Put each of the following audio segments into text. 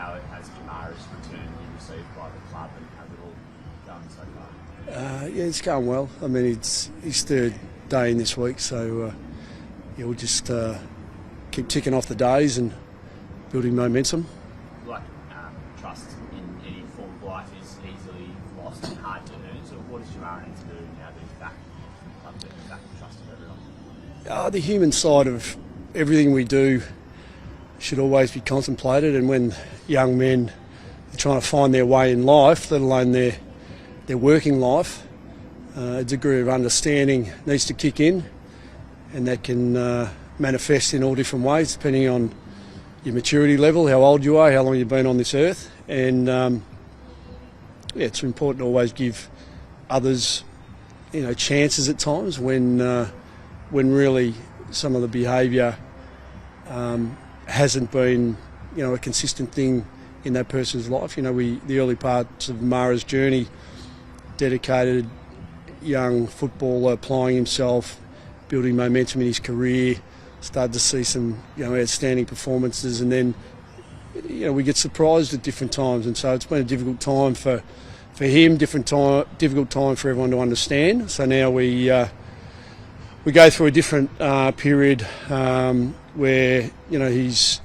how has Jamara's return been received by the club, and how's it all going so far? Yeah, it's going well. I mean, it's his third day in this week, so yeah, we'll just keep ticking off the days and building momentum. Like trust in any form of life is easily lost and hard to earn. So what does Jamara need to do now that he's back, back to trust of everyone? The human side of everything we do should always be contemplated, and when young men are trying to find their way in life, let alone their working life, a degree of understanding needs to kick in, and that can manifest in all different ways depending on your maturity level, how old you are, how long you've been on this earth, and yeah, it's important to always give others, chances at times when really some of the behaviour hasn't been, a consistent thing in that person's life. The early parts of Marra's journey, dedicated young footballer, applying himself, building momentum in his career, started to see some, outstanding performances, and then, we get surprised at different times, and so it's been a difficult time for him, difficult time for everyone to understand. So now we go through a different period where he's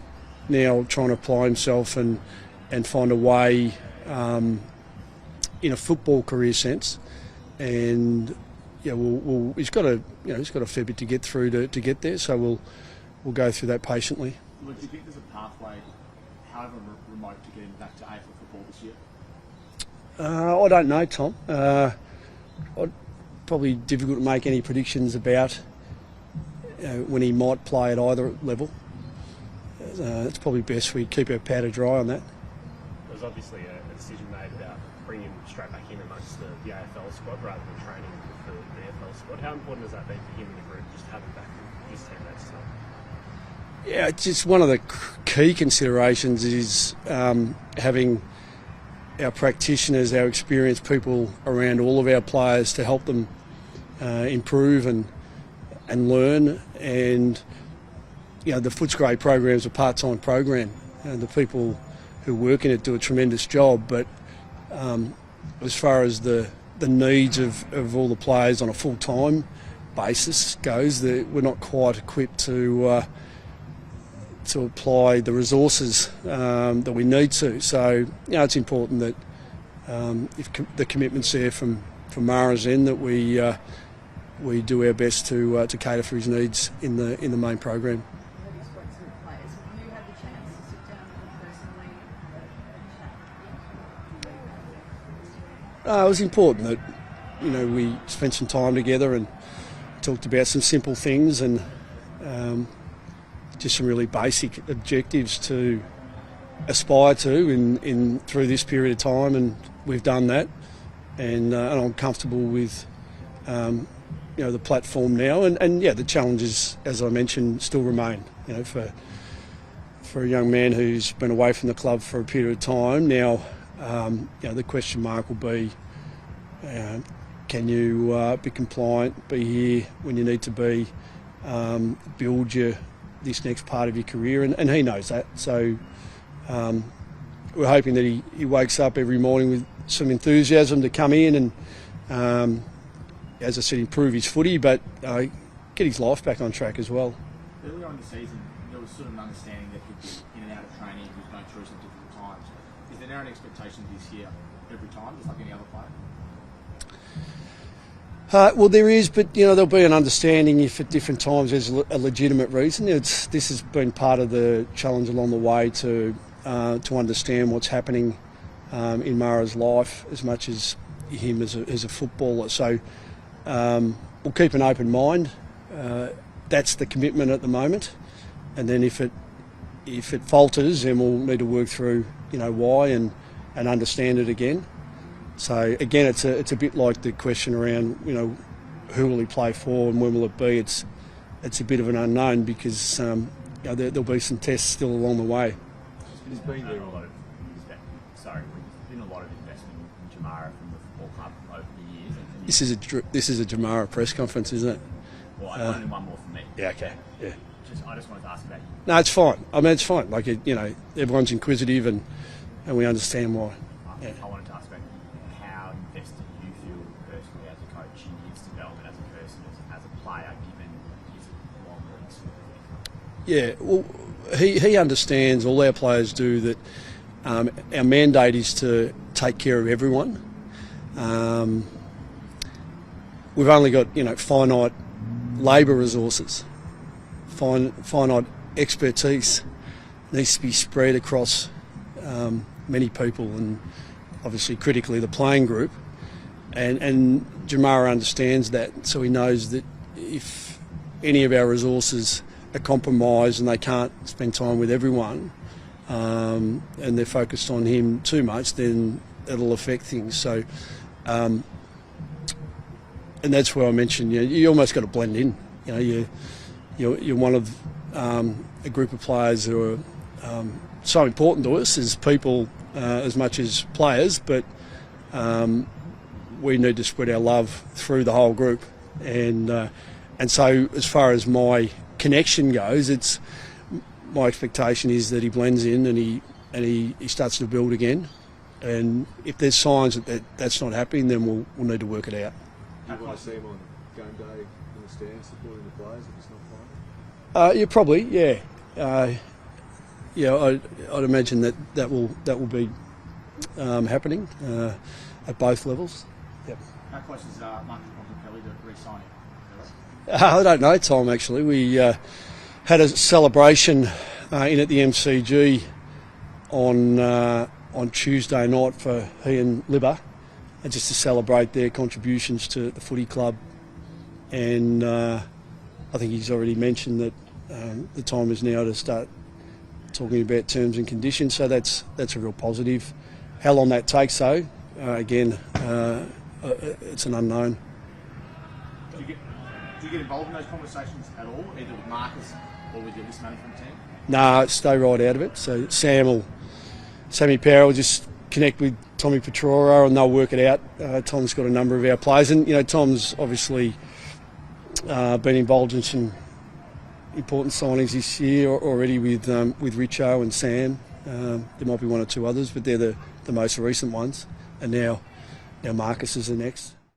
now trying to apply himself and find a way in a football career sense, and he's got a fair bit to get through to get there. So we'll go through that patiently. Do you think there's a pathway, however remote, to getting back to AFL football this year? I don't know, Tom. Probably difficult to make any predictions about when he might play at either level. It's probably best we keep our powder dry on that. There was obviously a decision made about bringing him straight back in amongst the AFL squad rather than training for the AFL squad. How important has that been for him in the group, just having back his teammates as well? Yeah, it's just one of the key considerations is having our practitioners, our experienced people around all of our players to help them improve and learn. And the Footscray program is a part-time program, and the people who work in it do a tremendous job. But as far as the needs of all the players on a full-time basis goes, we're not quite equipped to apply the resources that we need to. So it's important that if the commitment's there from Marra's end, that we do our best to cater for his needs in the main program. It was important that we spent some time together and talked about some simple things and just some really basic objectives to aspire to in through this period of time, and we've done that, and I'm comfortable with the platform now, and the challenges, as I mentioned, still remain. For a young man who's been away from the club for a period of time now, the question mark will be, can you be compliant, be here when you need to be, build this next part of your career, and he knows that. So we're hoping that he wakes up every morning with some enthusiasm to come in and, as I said, improve his footy, but get his life back on track as well. Earlier on in the season, there was sort of an understanding that he'd be in and out of training, he was going through some difficult times. Is there now an expectation this year every time, just like any other player? Well, there is, but there'll be an understanding if at different times there's a legitimate reason. This has been part of the challenge along the way to understand what's happening in Marra's life as much as him as a footballer. So we'll keep an open mind. That's the commitment at the moment, and then if it falters, then we'll need to work through why and understand it again. So again, it's a bit like the question around who will he play for and when will it be. It's a bit of an unknown because there'll be some tests still along the way. There's been a lot of investment in Jamara from the football club over the years. This is a Jamara press conference, isn't it? Well, only one more from me. Yeah. Okay. Yeah. I just wanted to ask about you. No, it's fine. I mean, it's fine. Like, everyone's inquisitive and we understand why. Yeah. I wanted to ask about how invested you feel personally as a coach in his development as a person, as a player, given his long roots. Yeah, well, he understands, all our players do, that our mandate is to take care of everyone. We've only got, finite labour resources, finite expertise. It needs to be spread across many people, and obviously critically the playing group. And Jamara understands that, so he knows that if any of our resources are compromised and they can't spend time with everyone, and they're focused on him too much, then it'll affect things. So, and that's where I mentioned, you almost got to blend in. You're one of a group of players who are so important to us as people, as much as players, but we need to spread our love through the whole group. And so as far as my connection goes, it's my expectation is that he blends in and he starts to build again. And if there's signs that that's not happening, then we'll need to work it out. Do you want to see him on game day in the stands supporting the players if it's not playing? Yeah, probably, yeah. I'd imagine that will be happening at both levels. Yep. How close is Marcus Kelly to re-signing? I don't know, Tom, actually. We had a celebration in at the MCG on Tuesday night for he and Libba, just to celebrate their contributions to the footy club. And I think he's already mentioned that the time is now to start talking about terms and conditions, so that's a real positive. How long that takes, though, again, it's an unknown. Do you get involved in those conversations at all, either with Marcus or with your list management team? No, stay right out of it. So Sammy Power will just connect with Tommy Petrora and they'll work it out. Tom's got a number of our players, and Tom's obviously been involved in some important signings this year already with Richo and Sam. There might be one or two others, but they're the most recent ones. And now Marcus is the next.